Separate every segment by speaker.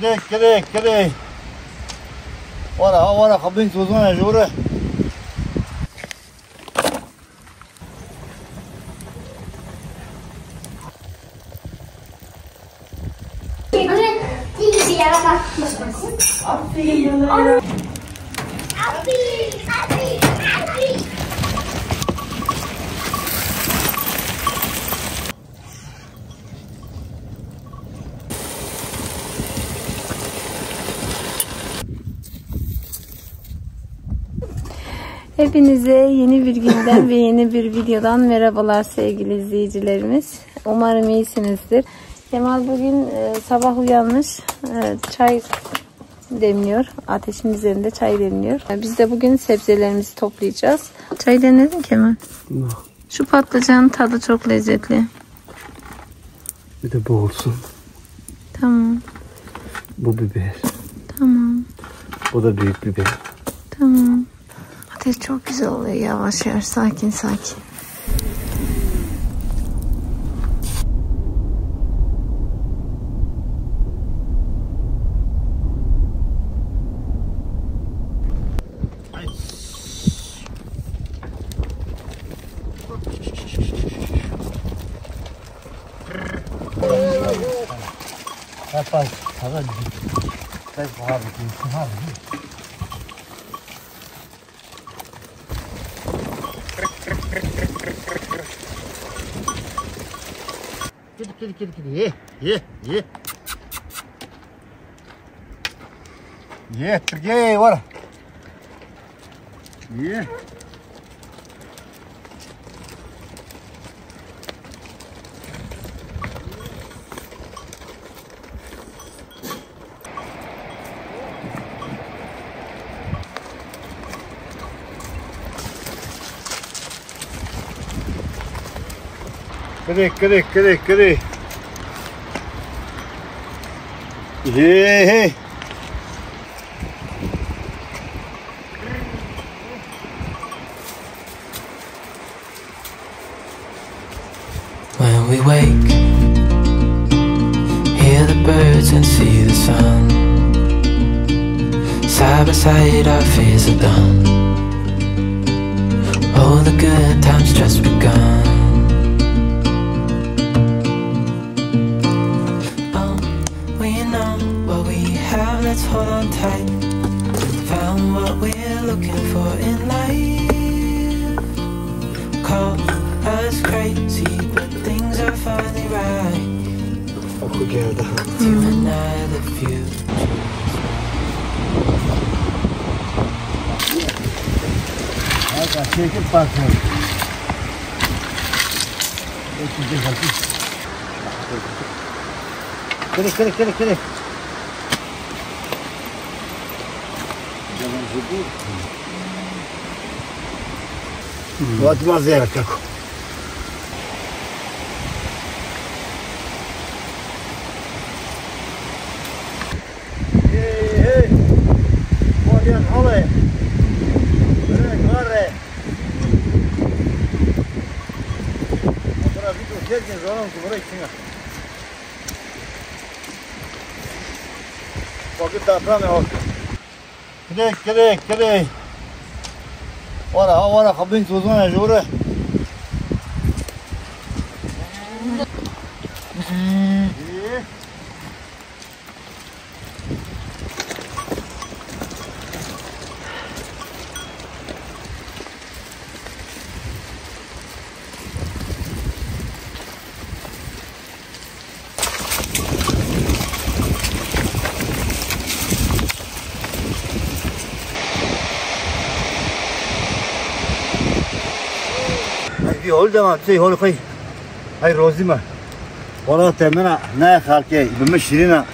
Speaker 1: كده ورا خبين توزون يا جورة
Speaker 2: Hepinize yeni bir günden ve yeni bir videodan merhabalar sevgili izleyicilerimiz. Umarım iyisinizdir. Kemal bugün sabah uyanmış, çay demliyor. Ateşin üzerinde çay demliyor. Biz de bugün sebzelerimizi toplayacağız. Çay demledin Kemal? Şu patlıcanın tadı çok lezzetli.
Speaker 1: Bir de bu olsun.
Speaker 2: Tamam.
Speaker 1: Bu biber.
Speaker 2: Tamam.
Speaker 1: Bu da büyük biber.
Speaker 2: Tamam. Ateş çok güzel oluyor, yavaş yavaş, sakin sakin.
Speaker 1: Rapaz, tá Kedi. Ye, Türkiye var. Ye. Kedi. Hey.
Speaker 3: When we wake, hear the birds and see the sun. Side by side our fears are done. Oh, the good times just begun. Let's hold on tight. Found what we're looking for in life. Call us crazy, but things are finally right. You and I, the future.
Speaker 1: Kedi. Вот мазера как. Hey. Modern hale. Gare. Sonra bir çekin zaman ki buraya çıkın. Vakit deprem yok. Kedi. ورا خبين توزون يا جورة هول ده ما تسي هول خي هاي روزي ما والله تمنا نا خالكي بمشينا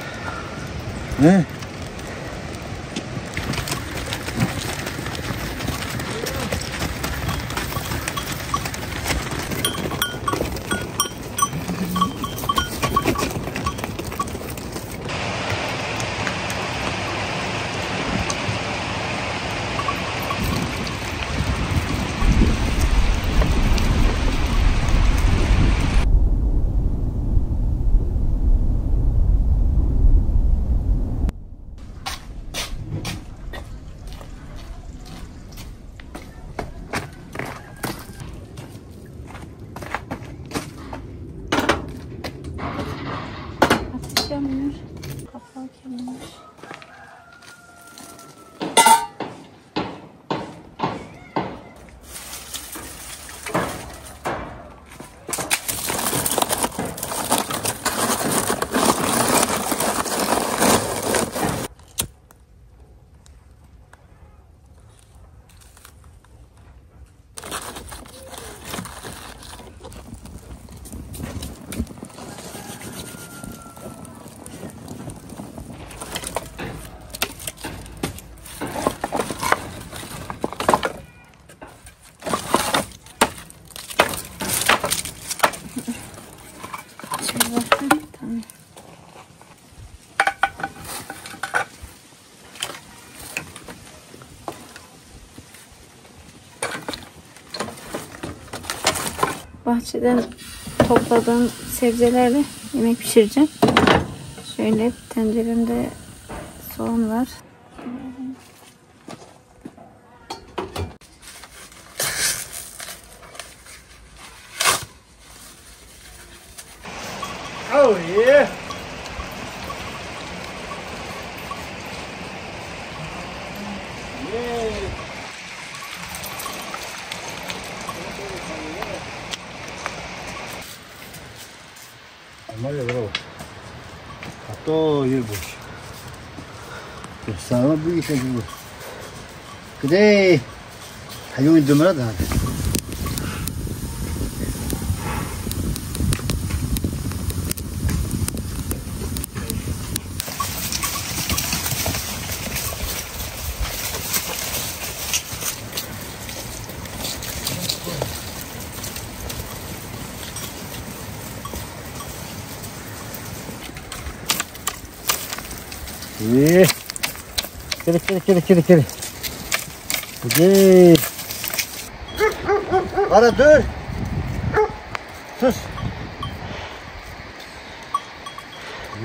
Speaker 2: bahçeden topladığım sebzelerle yemek pişireceğim. Şöyle tenceremde soğan var.
Speaker 1: Oh yeah. 얼마야 그러고 또 일부 싸움 부기 해주고 그래 가용이 드물어다 예. 그래. 그래. 하나, 둘. 셋.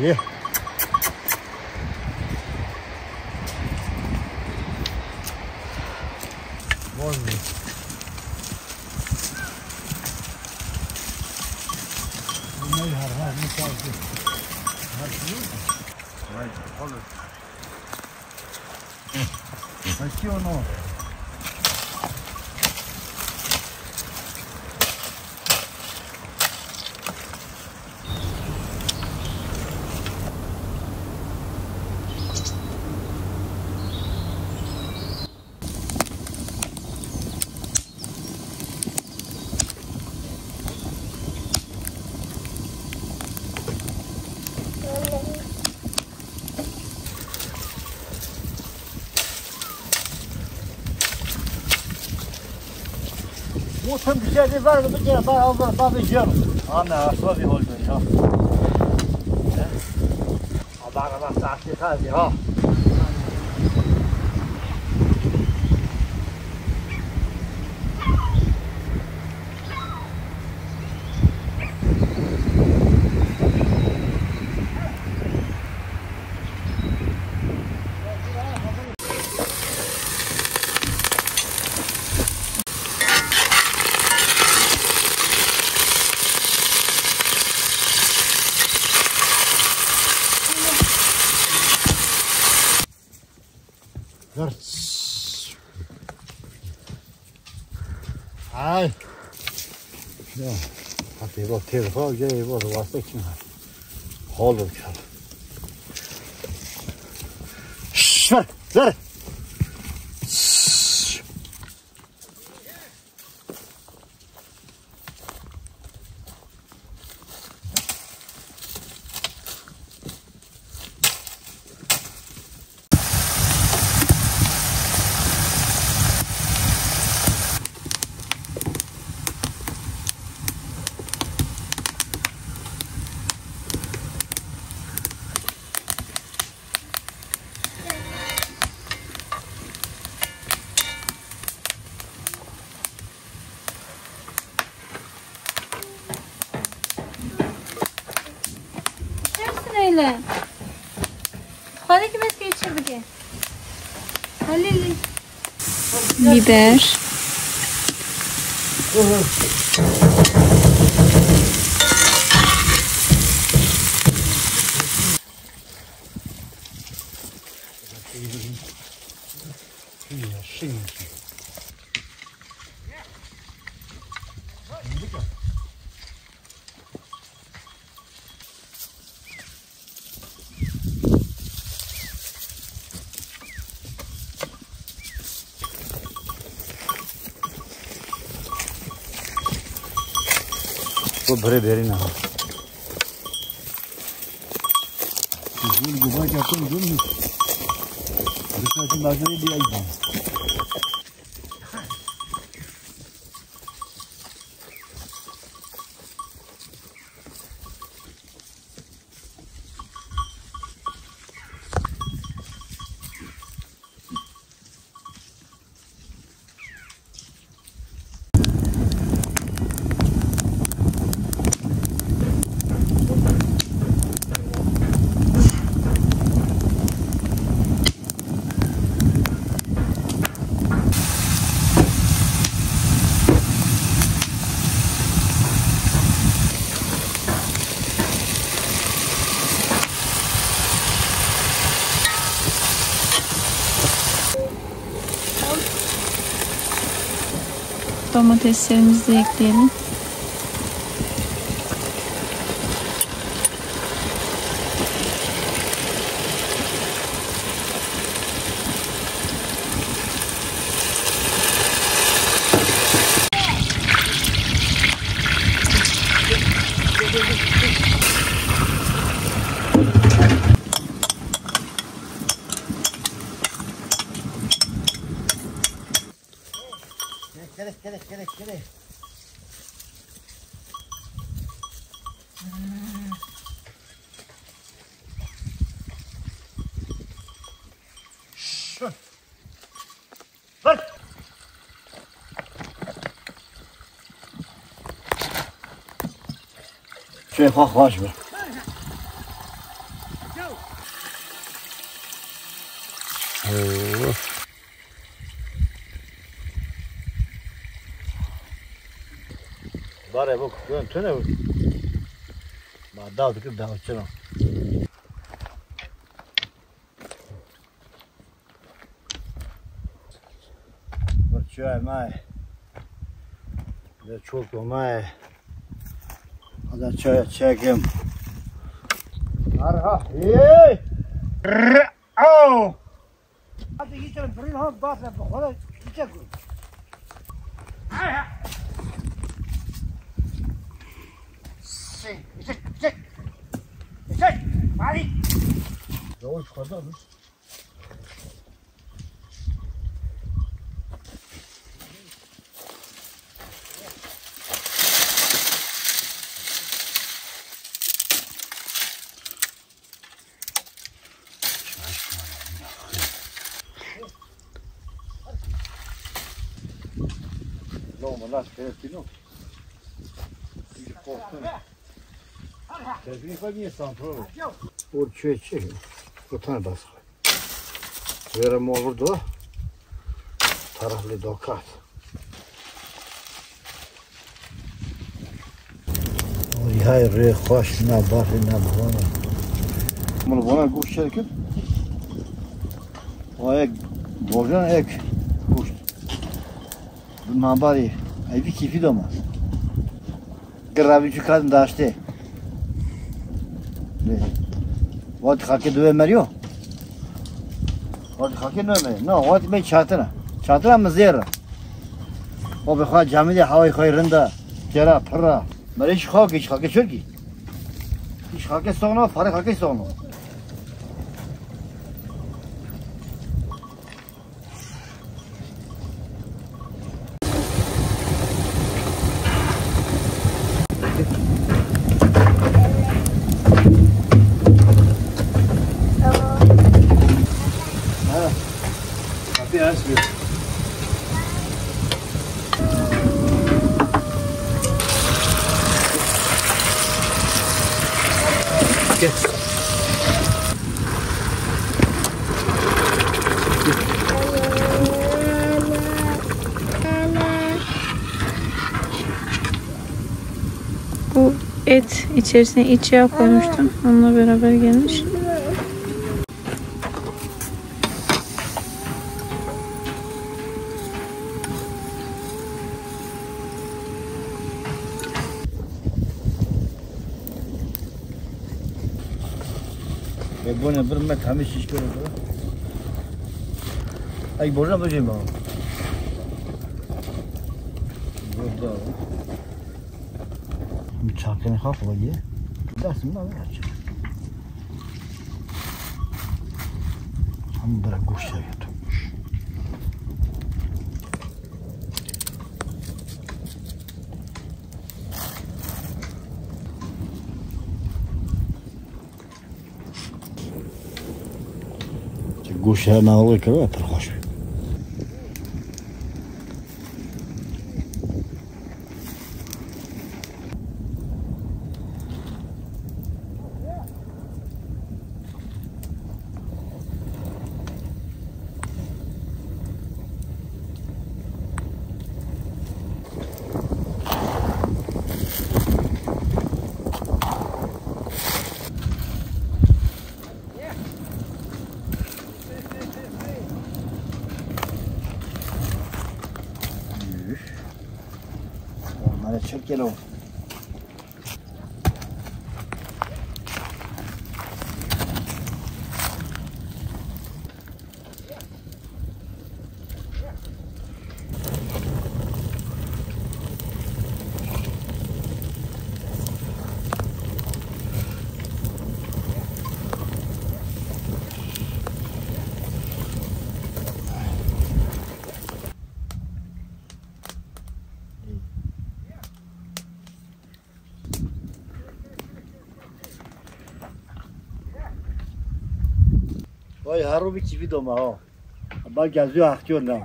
Speaker 1: 예. 뭐니? 오늘 하루 못 가지. 잘 키워놓어. Muhtem bir şey var mı? Bir şey var ama babacığım. Ana asla bir oldu ya. Adana bak saati kaldı ha. Ai. Ya. Hadi bu telefon geliyor bu varsa kim var? Olur kal. Şşş ver.
Speaker 2: Öyle. Hadi ki başka içeri ki. Halil. Biber. वो भरे भेरी ना झूल गुफा क्या तुम झूल दूसरा बात नहीं दिया ही Domateslerimizi de ekleyelim.
Speaker 1: Gelin. Bak. Şöyle hoş mu? Bare bak, dön tüne. Ma daldık da açalım. Bak şöyle mai. Ne çok mai. Hadi çay çekim. Arha. Hey! Au! Hadi geçelim. Fırın ha basla. Hadi geçelim. Çek! Hadi! Yavaş kadar mı? No, ma las no. Telefonu koymayı santrol. Uçuyor çek. Kutan bas. Verem olurdu. Taraflı dokat. Oy hayır, hoş na bahri na bana. Bunu bana kuş çekin. O ek bojan ek kuş. Bu nabari. Ay bir kifi domaz. Gravi çıkan daşte. Vati khake dove mariyo. Vati khake no me. No, vati me çatına. Çatına mı zehra? O be kha camide havayı khayrında. Kera pırra. Mare iş khake çörki. İş khake soğuna, fare khake soğuna.
Speaker 2: Bu et içerisine iç yağ koymuştum. Onunla beraber gelmiş.
Speaker 1: Bunu bir met hamiş iş görüyor. Ay borca böceğim bana. Burada. Bir çarkını hafif var ya. Dersin mi abi açık. Ama bırak kuş çekiyor. گوشه نهاله کرده پر خوش بید çirkelo. وای هر رو بی چی دوما ها با گزیو اختیار نه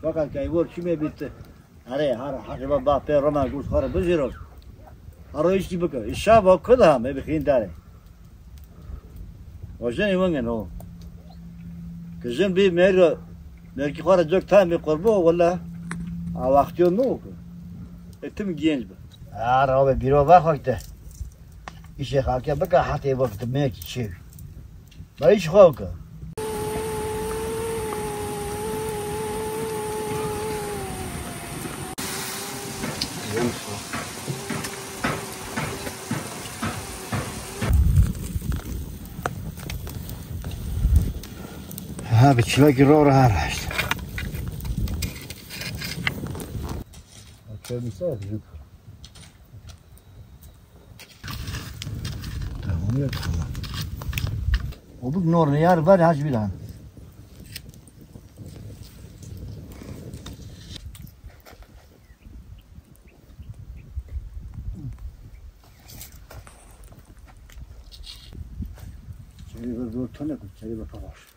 Speaker 1: فقط که ایوار چی میبیت هره هر حقیبا با پیر روما گوش خاره بزیرو هر رو ایشتی بکن ایشا با کده هم بخین داره وجن ایمانگه نو که جن بی مرکی خاره جوک تایم بی قربو ولا او اختیار نو کن اتم گینج با هر رو بیرو بخوکته ایشه خاکه بکن حتی وقت میکی چی با ایش خواه ها بچلاکی رو هر هشت چه میسه دیگه تمامیت کنم او بگ نور نیار بر هش بیدن چلی بر دور تنه کن چلی بر پاش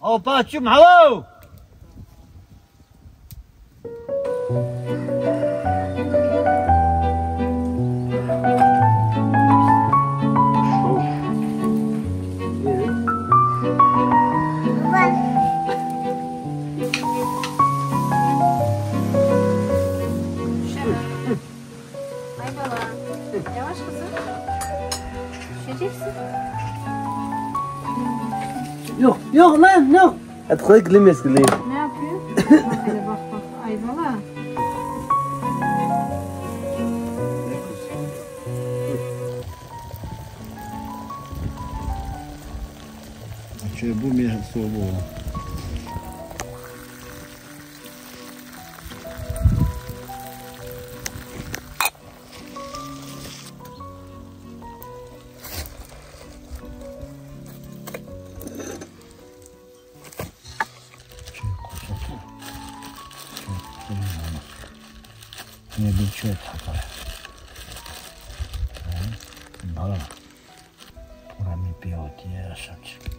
Speaker 1: او پاچو محو
Speaker 2: Yavaş kızım. Düşeceksin.
Speaker 4: Yok lan yok. Het gelijk limits geleden.
Speaker 2: Ne yapıyor? Hadi bak Ayvalı.
Speaker 1: Şey bu mi soğuğu? Ne bir şey yapar. Bala. Tora mi piyoti ya sanki.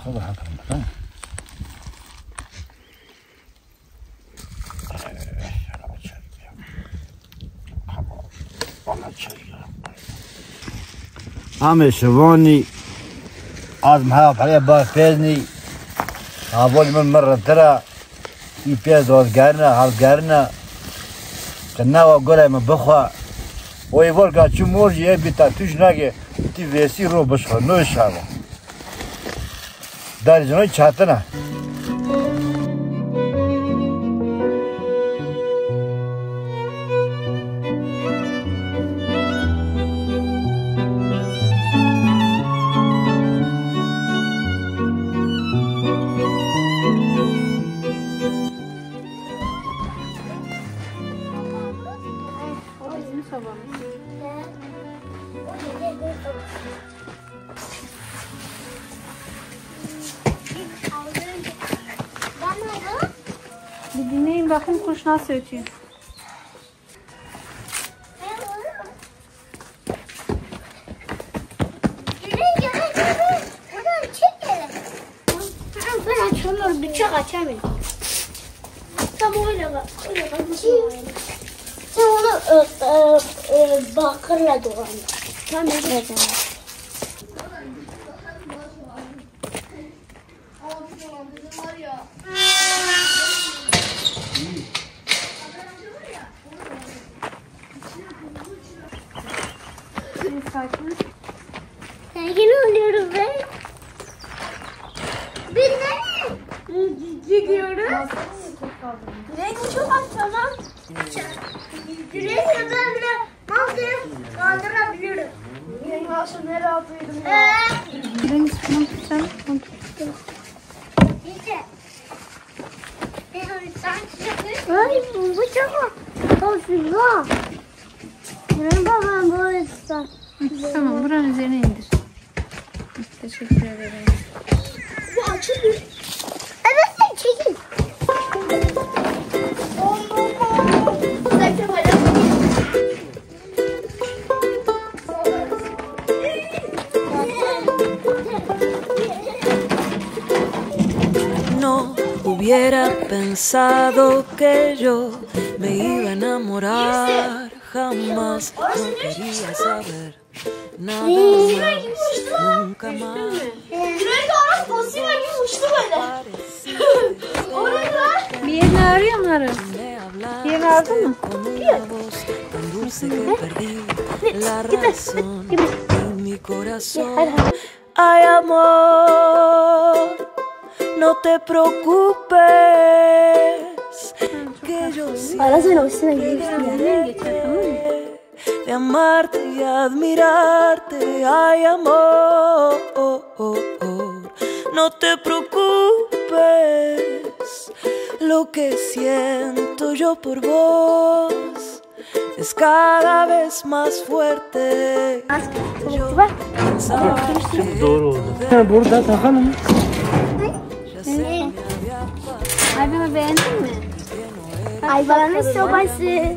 Speaker 1: خبر حكم تمام عم شواني عظم هاف عليه باك فيزني هاول من مرة ترى يبيز وزقارنا هالقارنا كنا وقوله من بخوا ويقول قاعد شو مورجي يبي تاتوش ناقي تي فيسي رو بشخر نوش هذا داری جنوی چاته نه
Speaker 2: Bir dinleyin bakayım kuş nasıl ötüyor.
Speaker 5: Ben açamıyorum, bıçak açamıyorum. Tam öyle bak, öyle bak. Sen onu bakırla doğrandı. Tamam evet. Sakin oluyorum ben. Biz nereye gidiyoruz? Rengi çok az tamam. Rengi ben bile mantıyı kaldırabilirim. Rengi aslında nereye atıyordum ya?
Speaker 2: Ben istiyorum sen.
Speaker 5: İşte. Ay bu çok tozlu. Benim babam bu ıslak.
Speaker 2: Tamam buranın üzerine indir. Teşekkür ederim.
Speaker 5: Bu açılır. Evet sen çekil.
Speaker 6: No hubiera pensado que yo me iba a enamorar, jamás no quería saber nada más, nunca más.
Speaker 2: Bir yerini arıyor mu Harun?
Speaker 6: Me
Speaker 2: Bir yerini aradın mı?
Speaker 6: con una voz tan dulce que perdí la razón en mi corazón. Ay amor, no te preocupes, que yo
Speaker 5: Arasın olsun gidiyorsun
Speaker 2: Üzerinden geçer tamam mı?
Speaker 6: de amarte y admirarte. Ay amor, no te preocupes, lo que siento yo por vos es cada vez más fuerte. Yo pensaba que
Speaker 4: Doğru oldu. Ha, burada takalım.
Speaker 6: ya se me había pasado.
Speaker 2: Albümü beğendin mi?
Speaker 5: Ayvalanın sobası.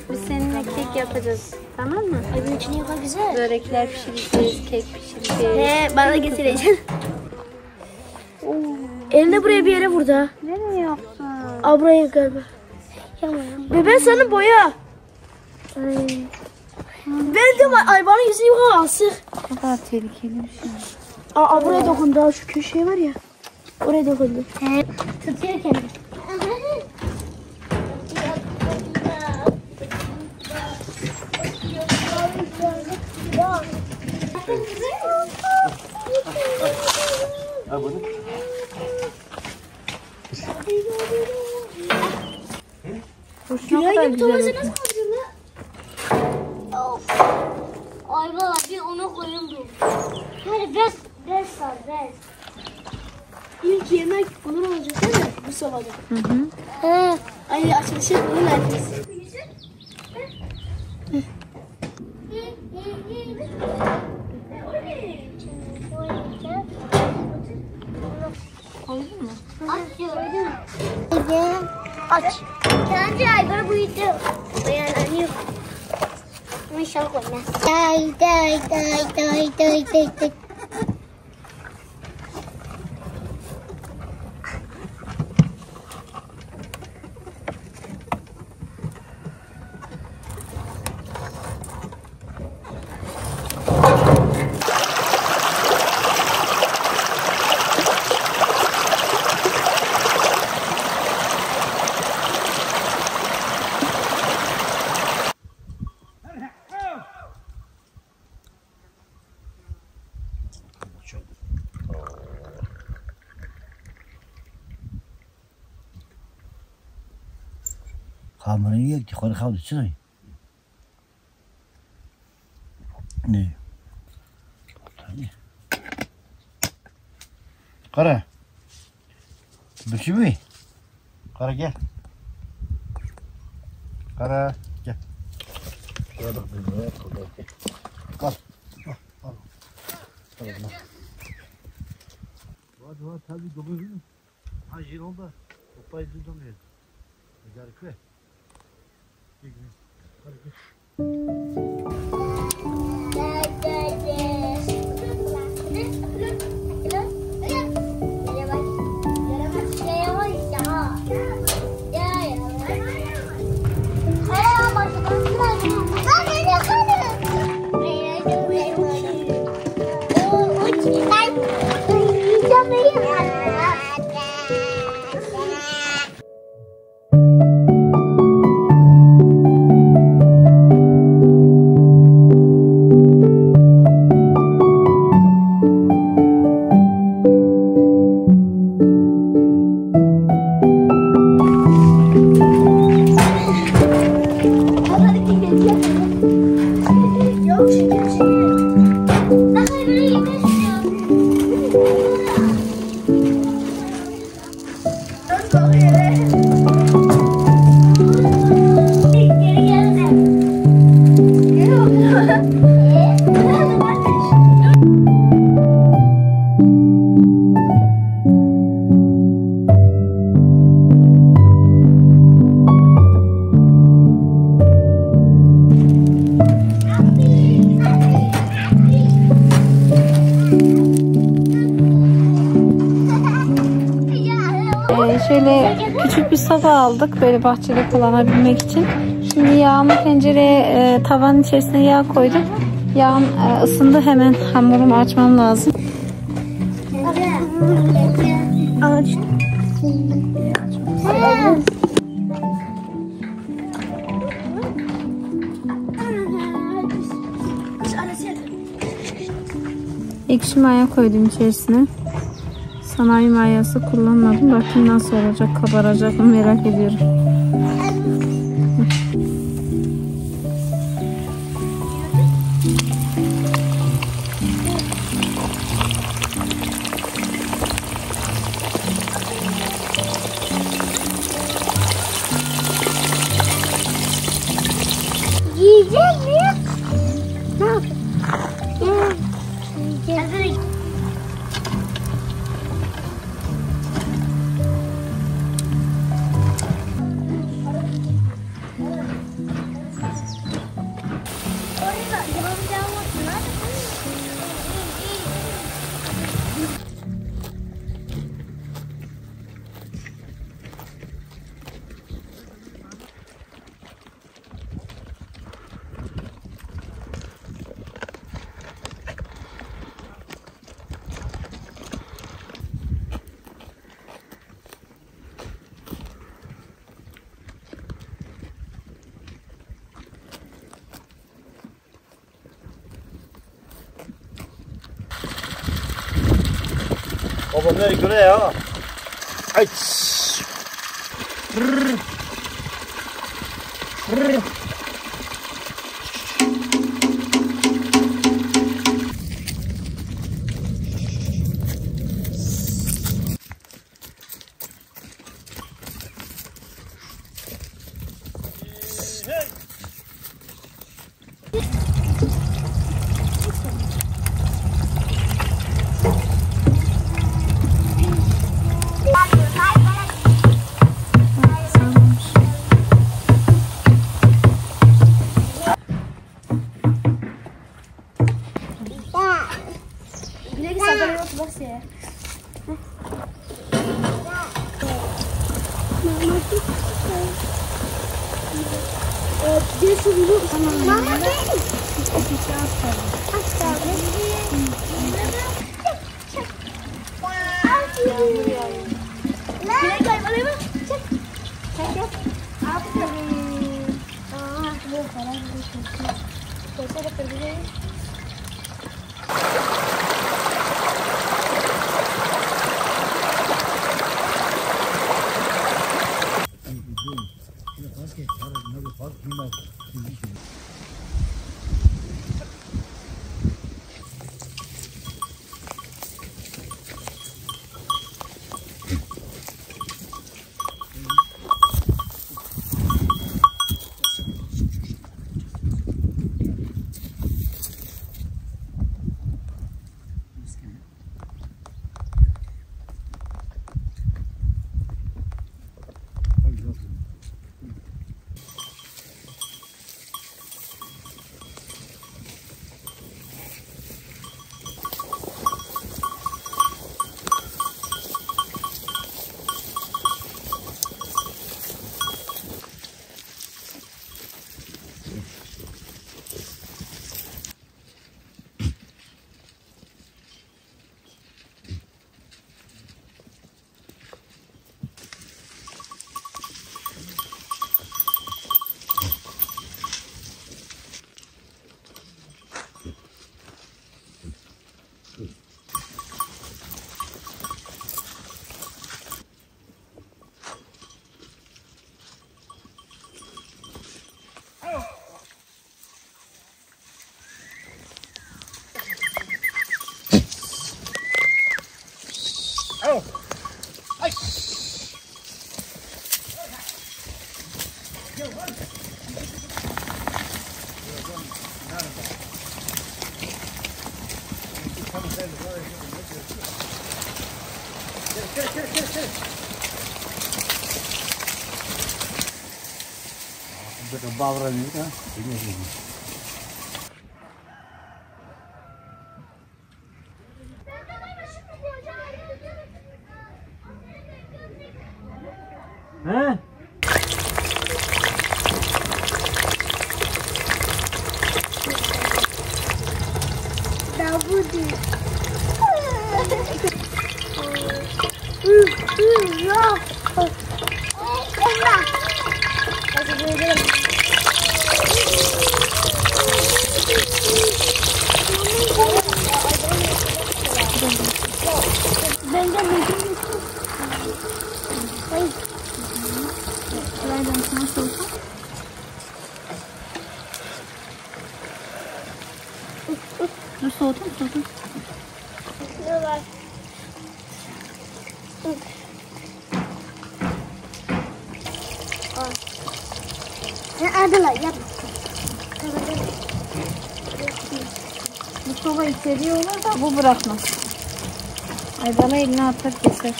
Speaker 2: Biz seninle kek yapacağız. Tamam mı?
Speaker 5: Ay bunun içine yukarı güzel.
Speaker 2: Börekler pişireceğiz, kek pişireceğiz.
Speaker 5: Bana getireceksin. Elini buraya bir yere vurdu.
Speaker 2: Nereye yaptın?
Speaker 5: Aa buraya galiba. Bebe sana boya. Ben de ayvanın yüzünü yukarı asık.
Speaker 2: Ne kadar tehlikeli bir şey.
Speaker 5: Aa buraya dokundu. Şu köşeye var ya. Oraya dokundu. Tutuyor kendini.
Speaker 1: Al bunu.
Speaker 2: Ne kadar güzel oldu.
Speaker 5: Ayva bir ona koyuldu. Hadi bez sar bez. İlk yemek bunun olacak değil mi? Bu sabahda. He. Ay açılışı bunun ertesi.
Speaker 2: Koydun mu?
Speaker 5: Aç gördün mü? Aç. Kendi ayvarı buydu. Dayanamıyor. İnşallah koyma. Day.
Speaker 1: خامنه یک که خود خود چی نه Kara. Bükü Kara gel. Kara gel. Şuraya bak benim ya. Kal. Al. Tamam. Var tabii dokuzun. Ha Jiron'da. Opay düzdüm ya. Garip. Hadi gel.
Speaker 2: Şöyle küçük bir soba aldık böyle bahçede kullanabilmek için. Şimdi yağımı tencereye tavanın içerisine yağ koydum. Yağım ısındı, hemen hamurumu açmam lazım. Ekşi maya koydum içerisine. Sanayi mayası kullanmadım. Bakın nasıl olacak, kabaracak mı merak ediyorum.
Speaker 5: Yiyecek mi? Ne yapayım? Yiyecek.
Speaker 1: Baba nereye göre ya? Ay. Bavra değil ha.
Speaker 4: He?
Speaker 5: Davudi. Ben de bildim. Hayır.
Speaker 2: Şuraydan sana sorsam. Dur soğutun.
Speaker 5: Ne var? Adılar yap.
Speaker 2: Bu soba içeriye olur da bu bırakmaz. Aydala eline atar keser.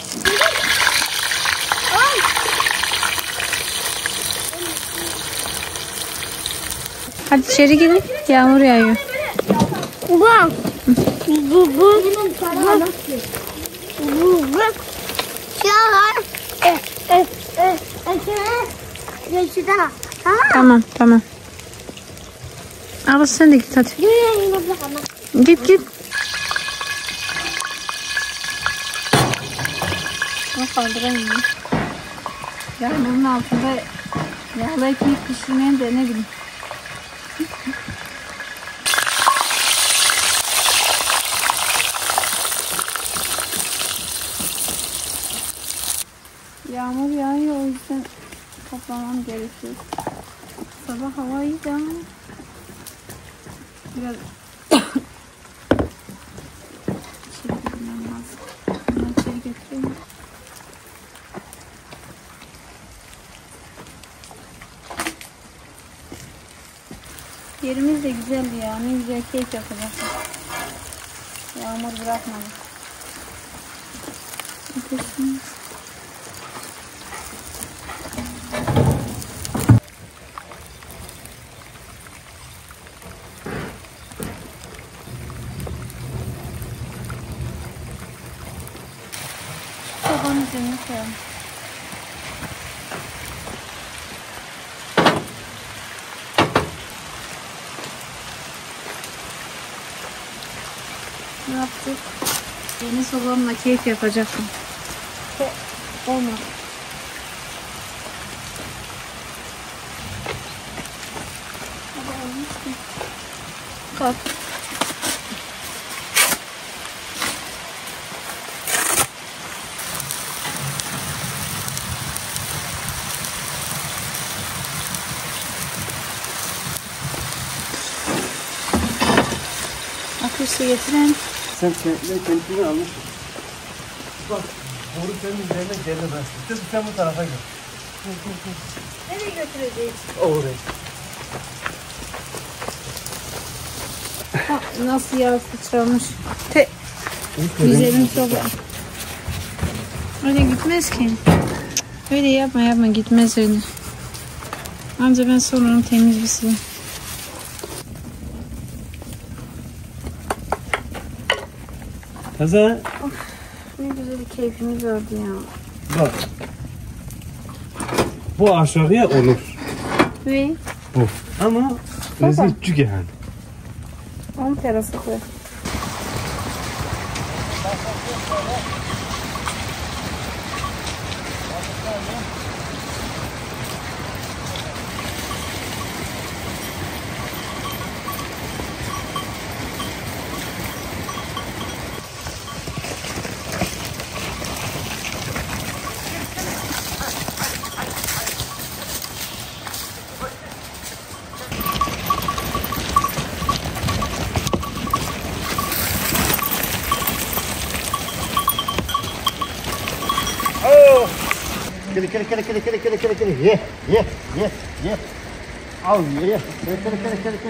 Speaker 2: Hadi içeri girin. Yağmur yağıyor.
Speaker 5: Ulan. Bu.
Speaker 2: Tamam. Ağız sen de git hadi. Git. Ama kaldıramıyorum. Yağmurun altında yağlı ekmek pişirmeyen de ne bileyim. Yağmur yağıyor, o yüzden toplamam gerekiyor. Sabah hava iyiydi ama biraz içeri gitmem lazım. Bunu içeri götüreyim. Yerimiz de güzeldi ya. Ne güzel keyif yapacaktık. Yağmur bırakmadı. Ateşimiz. Sobanın üzerine koyalım. Ne yaptık? Yeni sobamla keyif yapacaktım. Olmadı. Kalk. Ateşi getiren.
Speaker 4: Sen kendini almışsın. Bak, boru senin üzerine gelemez. Sen bu tarafa gel.
Speaker 2: Nereye götüreceğiz?
Speaker 4: Oraya.
Speaker 2: Bak nasıl yağ sıçramış. Güzelim soba. Öyle gitmez ki. Öyle yapma gitmez öyle. Anca ben sonra onu temiz bir sileyim.
Speaker 4: Kaza.
Speaker 2: Ne güzel bir keyfimi gördü ya.
Speaker 4: Bak. Bu aşağıya olur.
Speaker 2: Ve
Speaker 4: Bu. Ama rezil yani.
Speaker 2: onu terasa koy.
Speaker 1: Ye. Al ye. Kere. Ye. Kere.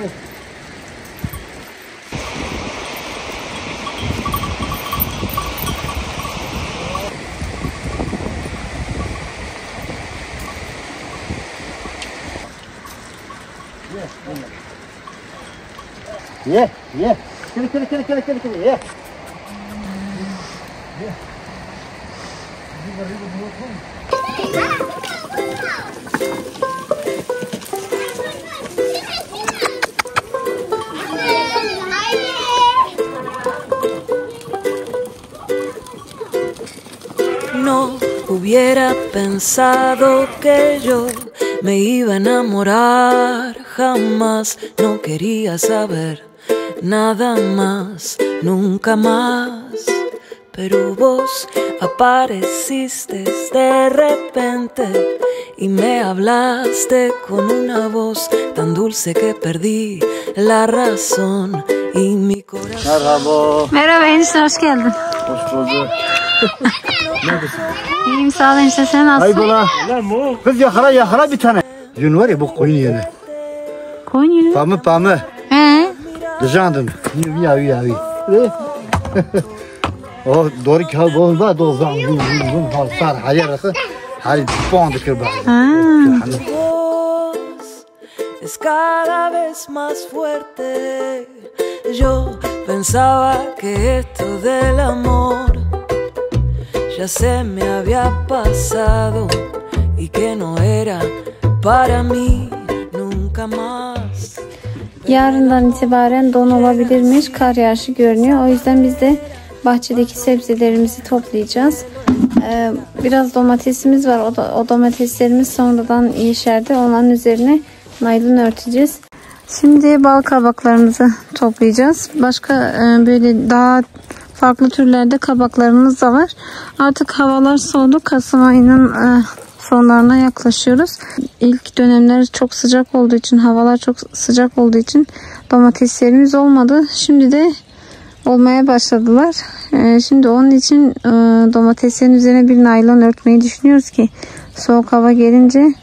Speaker 1: Ye.
Speaker 6: No hubiera pensado que yo me iba a enamorar, jamás no quería saber nada más, nunca más. Pero vos apareciste de repente y me hablaste con una voz tan dulce que perdí la razón y mi corazón.
Speaker 1: Merhaba.
Speaker 2: Merhaba enişte, hoş geldin.
Speaker 1: Hoş bulduk. Neredesin?
Speaker 2: İyiyim sağ ol enişte, sen nasılsın?
Speaker 1: Haybola. Kız yakala bir tane. Yün var ya bu koyun yönü.
Speaker 2: Koyun yürü.
Speaker 1: Pamı.
Speaker 2: He.
Speaker 1: Dışandım. Yavi. O doğru ki hal var doğru zan hal sar hayırlısı hal pond kırba.
Speaker 6: Es cada vez más fuerte. Yo pensaba que esto del amor ya se me había pasado y que no era para mí nunca más.
Speaker 2: Yarından itibaren don olabilirmiş, kar yağışı görünüyor. O yüzden biz de bahçedeki sebzelerimizi toplayacağız. Biraz domatesimiz var. O domateslerimiz sonradan yeşerdi. Onların üzerine naylon örteceğiz. Şimdi bal kabaklarımızı toplayacağız. Başka böyle daha farklı türlerde kabaklarımız da var. Artık havalar soğudu. Kasım ayının sonlarına yaklaşıyoruz. İlk dönemler çok sıcak olduğu için, havalar çok sıcak olduğu için domateslerimiz olmadı. Şimdi de olmaya başladılar. Şimdi onun için domateslerin üzerine bir naylon örtmeyi düşünüyoruz ki soğuk hava gelince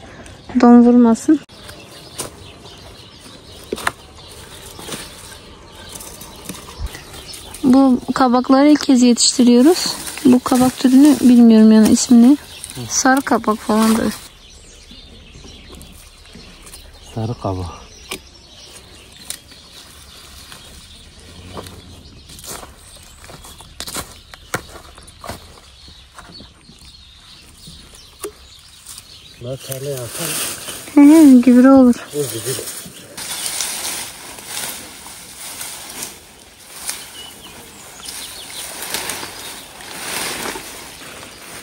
Speaker 2: don vurmasın. Bu kabakları ilk kez yetiştiriyoruz. Bu kabak türünü bilmiyorum yani ismini. Sarı kabak falan da.
Speaker 1: Sarı kabak. Bunlar tarla yapar.
Speaker 2: Gübre olur.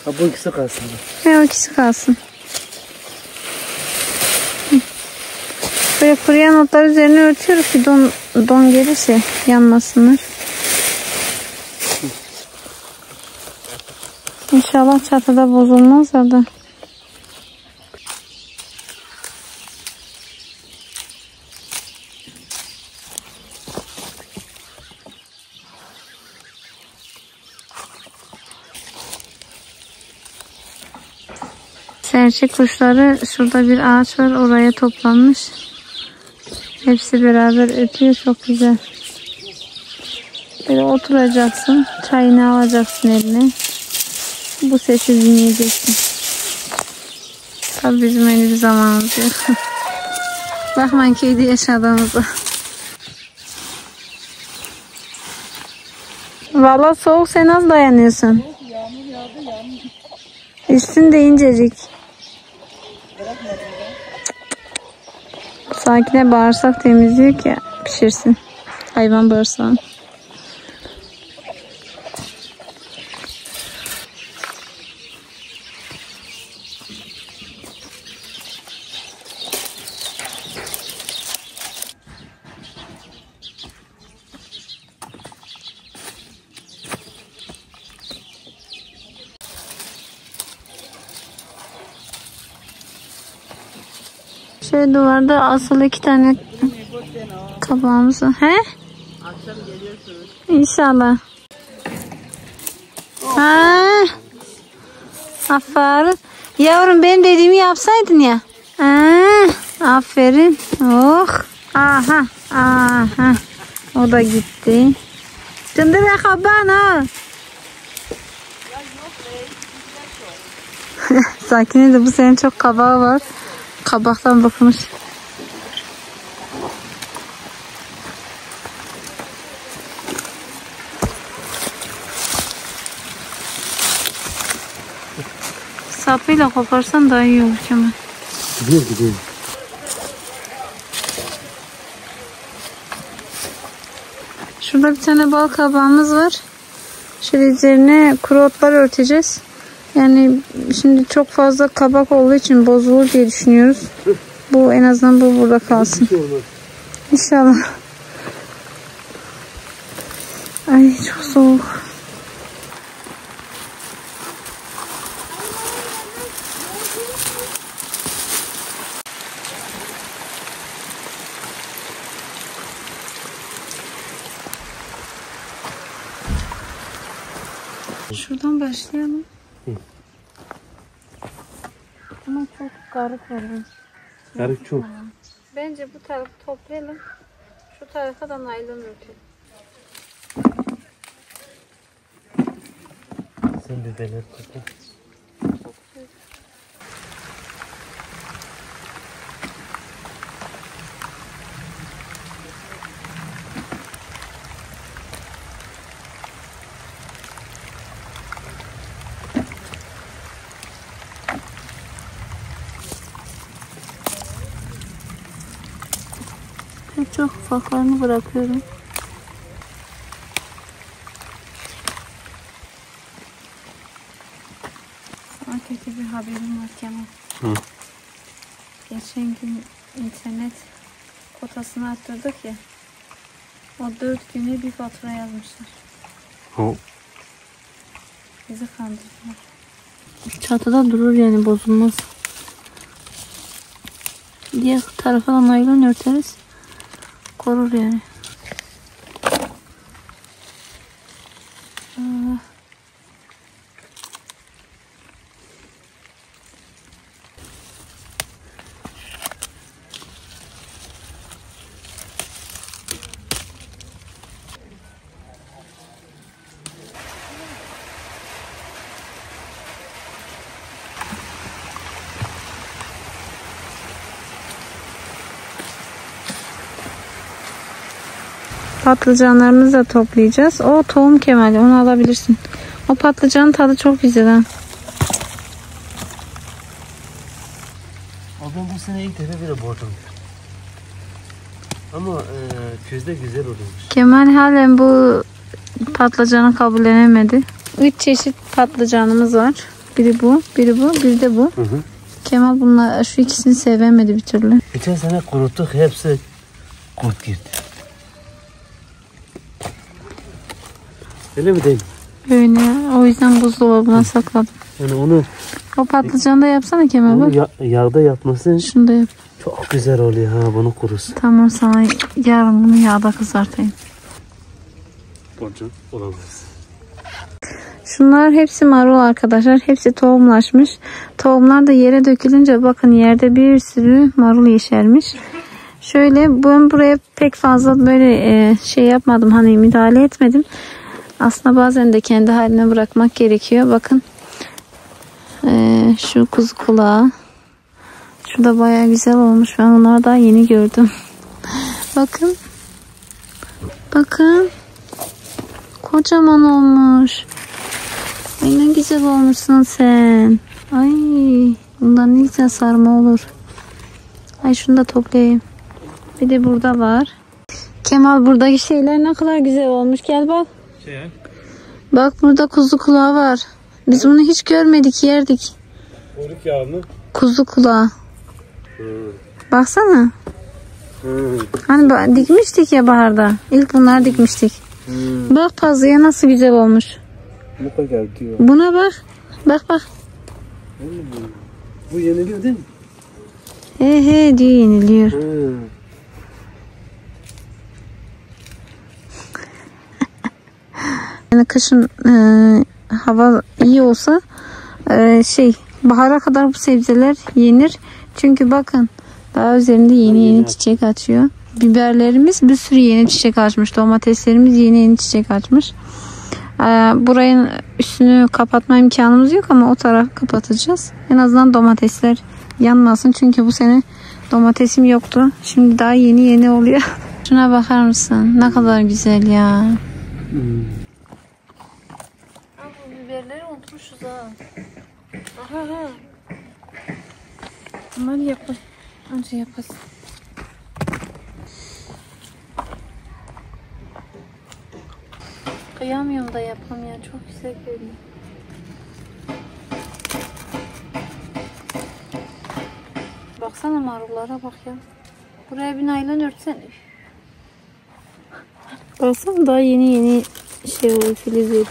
Speaker 1: Ha bu ikisi kalsın.
Speaker 2: O ikisi kalsın. Böyle kuruyan otlar üzerine örtüyoruz ki don gelirse yanmasınlar. İnşallah çatıda bozulmazlar da. Serçe kuşları, şurada bir ağaç var, oraya toplanmış. Hepsi beraber ötüyor, çok güzel. Böyle oturacaksın, çayını alacaksın eline. Bu sesi dinleyeceksin. Tabii bizim öyle bir zamanımız yok. Bakmayın köyde yaşadığımızda. Valla soğuk, sen az dayanıyorsun. Üstünde incecik. Sakine bağırsak temizliyor ki pişirsin. Hayvan bağırsağı. Şöyle duvarda asılı 2 tane kabağımız var. He?
Speaker 7: Akşam geliyorsunuz.
Speaker 2: İnşallah. Ha. Aferin. Yavrum benim dediğimi yapsaydın ya. Aferin. Oh. Aha. Aha. O da gitti. Dındır ya kaban ha. Sakine de bu sene çok kabağı var. Kabaktan bakmış. Sapıyla koparsan daha iyi olur Kemal.
Speaker 4: Gidiyor.
Speaker 2: Şurada bir tane bal kabağımız var. Şöyle üzerine kuru otlar örteceğiz. Yani şimdi çok fazla kabak olduğu için bozulur diye düşünüyoruz. Bu en azından bu burada kalsın. İnşallah. Ay çok soğuk. Şuradan başlayalım. Ama çok garip var.
Speaker 4: Garip çok.
Speaker 2: Bence bu tarafı toplayalım. Şu tarafa da naylon örtelim.
Speaker 4: Sen de beler topla.
Speaker 2: Çok ufaklarını bırakıyorum. Sana kötü bir haberim var Kemal. Geçen gün internet kotasını arttırdık ya. O 4 güne bir fatura yazmışlar. Bizi kandırdılar. Çatıda durur yani, bozulmaz. Diğer tarafa da naylon örteriz. Korur yani. Patlıcanlarımızı da toplayacağız. O tohum Kemal, onu alabilirsin. O patlıcanın tadı çok güzel ha.
Speaker 4: Ben bu sene ilk defa böyle boğdum. Ama közde güzel oluyormuş.
Speaker 2: Kemal halen bu patlıcanı kabullenemedi. 3 çeşit patlıcanımız var. Biri bu, biri bu, biri de bu. Kemal bunlar, şu ikisini sevemedi bir türlü.
Speaker 4: Geçen sene kuruttuk, hepsi kurt girdi. Öyle mi değil?
Speaker 2: Öyle. O yüzden buzdolabına sakladım.
Speaker 4: Yani onu
Speaker 2: O patlıcanı da yapsana Kemal bak.
Speaker 4: yağda yapması
Speaker 2: Şunu da yap.
Speaker 4: çok güzel oluyor ha, bunu kurusun.
Speaker 2: Tamam, sana yarın bunu yağda kızartayım.
Speaker 4: Borcun olamaz.
Speaker 2: Şunlar hepsi marul arkadaşlar. Hepsi tohumlaşmış. Tohumlar da yere dökülünce bakın yerde bir sürü marul yeşermiş. Şöyle ben buraya pek fazla böyle şey yapmadım. Hani müdahale etmedim. Aslında bazen de kendi haline bırakmak gerekiyor. Bakın şu kuzu kulağı. Şurada bayağı güzel olmuş. Ben onları daha yeni gördüm. Bakın. Bakın. Kocaman olmuş. Ay ne güzel olmuşsun sen. Ay bundan ne güzel sarma olur. Ay şunu da toplayayım. Bir de burada var. Kemal buradaki şeyler ne kadar güzel olmuş. Gel bak. Bak burada kuzu kulağı var. Biz bunu hiç görmedik, yerdik.
Speaker 4: Kuyruk yağı mı?
Speaker 2: Kuzu kulağı. Baksana. Hani dikmiştik ya baharda. İlk bunlar dikmiştik. Bak pazıya nasıl güzel olmuş.
Speaker 4: Ne kadar diyor.
Speaker 2: Buna bak. Bak bak.
Speaker 4: Bu yeniliyor değil mi?
Speaker 2: He diyor, yeniliyor. Yani kışın hava iyi olsa Bahara kadar bu sebzeler yenir. Çünkü bakın daha üzerinde yeni çiçek açıyor. Biberlerimiz bir sürü yeni çiçek açmış. Domateslerimiz yeni çiçek açmış. Burayın üstünü kapatma imkanımız yok ama o tarafı kapatacağız. En azından domatesler yanmasın. Çünkü bu sene domatesim yoktu. Şimdi daha yeni oluyor. Şuna bakar mısın? Ne kadar güzel ya. Bu biberleri unutmuşuz ha. Aha. Bunları yapalım. Önce yapalım. Kıyamıyorum da yapam ya. Çok güzel görünüyor. Baksana marullara bak ya. Buraya bir naylon örtsen. Baksana daha yeni şey oluyor, filiz veriyor.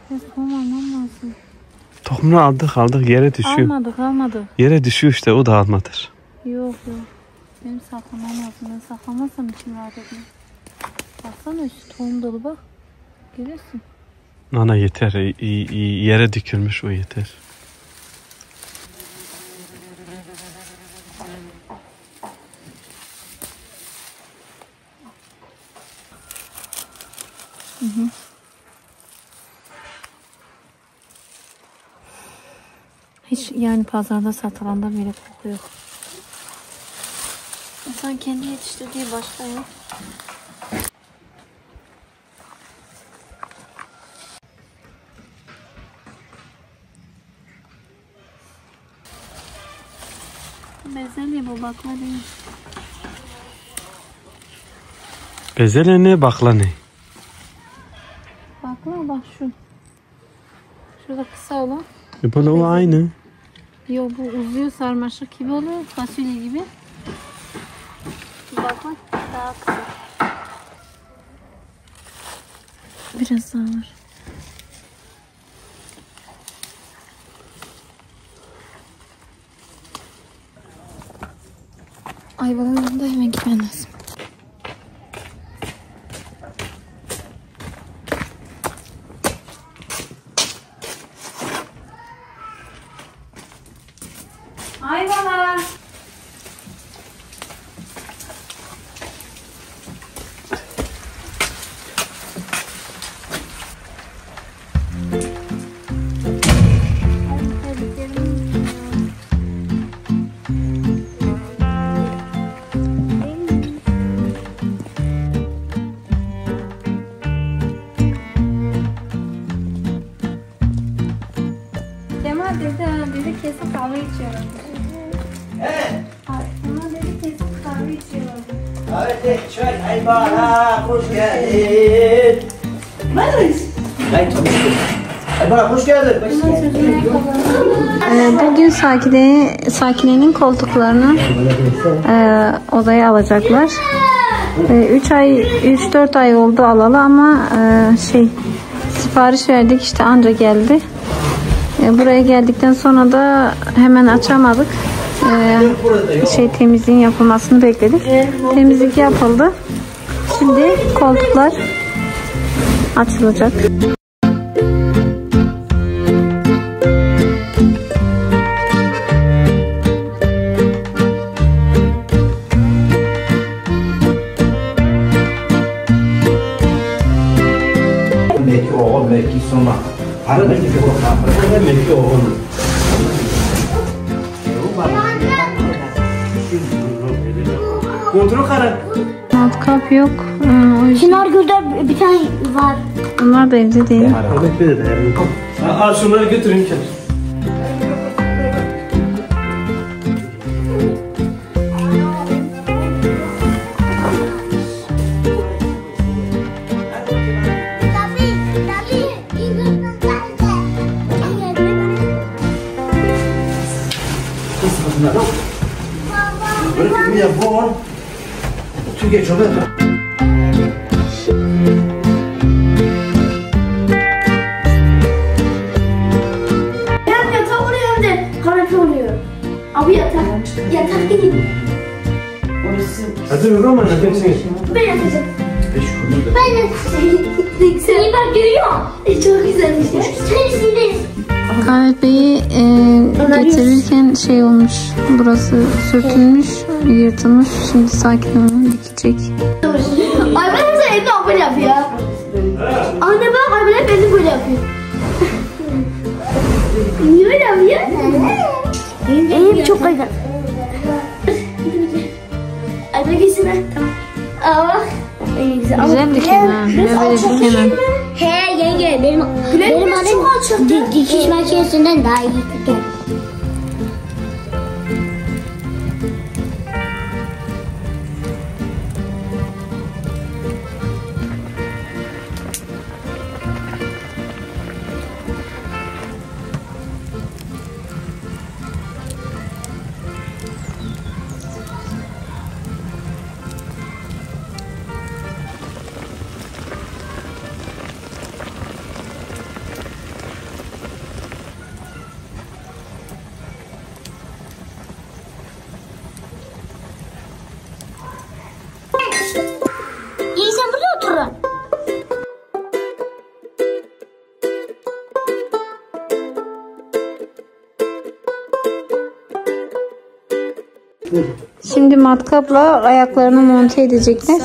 Speaker 2: Tohum almam lazım.
Speaker 4: Tohumunu aldık yere düşüyor.
Speaker 2: Almadık.
Speaker 4: Yere düşüyor işte, o da almadır.
Speaker 2: Yok. Benim saklamam lazım. Ben saklamazsam içim rahat etmez. Baksana üstü tohum dolu bak. Görüyorsun.
Speaker 4: Ana yeter. Yere dökülmüş, o yeter.
Speaker 2: Hiç yani pazarda satılanda bile koku yok. İnsan kendi yetiştirdiği başka yok. Bezelye bu, bakla değil.
Speaker 4: Bezelye ne, bakla ne?
Speaker 2: Bakla bak şu. Şurada kısa olan.
Speaker 4: Böyle o aynı.
Speaker 2: Yok, bu uzuyor, sarmaşık gibi oluyor, fasulye gibi. Bakla daha kısa. Biraz daha var. Ayvalık'ın yanında hemen gitmen lazım. Ayvalık. Dedi kesin kahve içiyorum.
Speaker 1: Evet.
Speaker 2: Ama dedi kesin kahve içiyorum.
Speaker 1: Evet, çay, Aybara, hoş geldin. Neredeyiz? Hayır, tabii ki. Aybara, hoş geldin.
Speaker 2: Bugün Sakine'nin koltuklarını odaya alacaklar. 3-4 ay oldu alalı ama sipariş verdik, işte anca geldi. Buraya geldikten sonra da hemen açamadık. Temizliğin yapılmasını bekledik. Temizlik yapıldı. Şimdi koltuklar açılacak.
Speaker 1: Belki sonra para belki de para belki o. Kontrol karar.
Speaker 2: Matkap yok.
Speaker 5: Çınargül'de bir tane var.
Speaker 2: Onlar da evde değil.
Speaker 4: Al şunları götürün ki.
Speaker 1: Böyle yapalım. Çünkü çok
Speaker 5: Hem yatak oluyor hem de kanepe oluyor. Abi yatak değil.
Speaker 4: Hadi Roman, hadi.
Speaker 5: Ben yatacağım. Ben de seni bak görüyorum. Çok güzelmiş ya. Neresiniz?
Speaker 2: Kahveyi getirirken şey olmuş. Burası sürtülmüş, yırtılmış. Şimdi sakin olun, dikecek.
Speaker 5: Ay ben mesela evde böyle yapıyor. Anne bak ay ben evde böyle yapıyor. Niye öyle yapıyor? Elim çok kaygan. Ay ben gitsin tamam. Aa bak.
Speaker 2: Güzel dikemem. Böyle dikemem.
Speaker 5: He yenge benim annem dikiş makinesinden daha iyi diker. İyi sen burada oturun.
Speaker 2: Şimdi matkapla ayaklarını monte edecekler.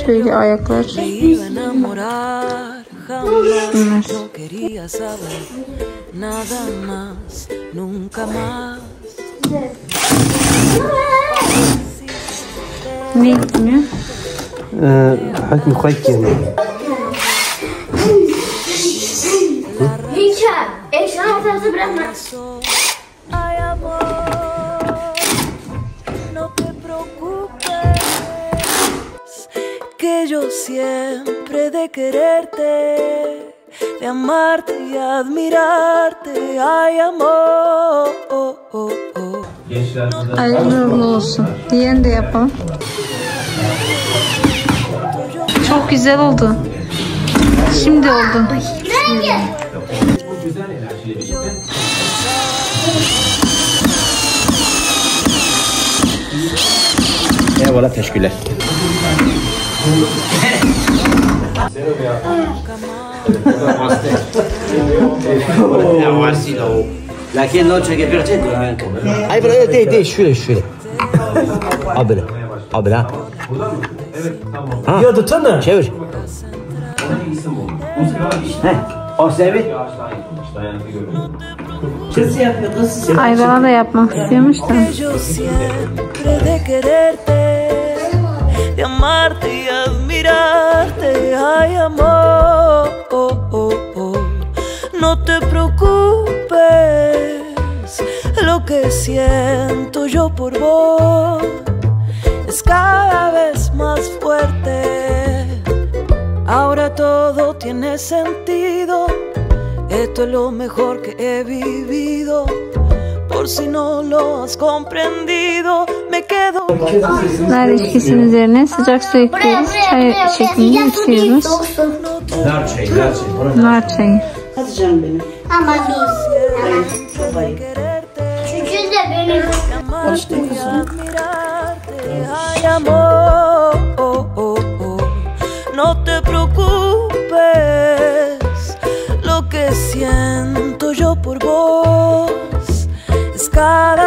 Speaker 2: Şöyle ayaklar. Ne gitmiyor?
Speaker 4: حكم خيك يعني
Speaker 5: Hiç ekran ortası bırakma.
Speaker 6: Ay amor, no te preocupes, que yo siempre de quererte, de amarte y admirarte. Ay amor,
Speaker 2: Hayırlı uğurlu olsun. Diğerini de yapalım. Çok güzel oldu. Şimdi oldu.
Speaker 8: Eyvallah, teşekkürler.
Speaker 1: لكن لو تشكي في رجعت
Speaker 8: Ay böyle değil şöyle. Abi ha. Ha. Ya tutsana. Çevir.
Speaker 1: O sevi.
Speaker 2: Ayvara da yapmak istiyormuş da.
Speaker 6: que yo siempre de quererte, de amarte y admirarte. Ay amor, no te preocupes, lo que siento yo por vos es cada vez más fuerte. Ahora todo tiene sentido. Esto es lo mejor que he vivido. Por si no lo has comprendido, me quedo.
Speaker 2: Nar ilişkisinin üzerine sıcak su ekliyoruz. Çay şeklinde içiyoruz. Nar çayı.
Speaker 4: Hadi canım benim.
Speaker 5: Ama çünkü de benim.
Speaker 6: Ay amor, no te preocupes, lo que siento yo por vos es cada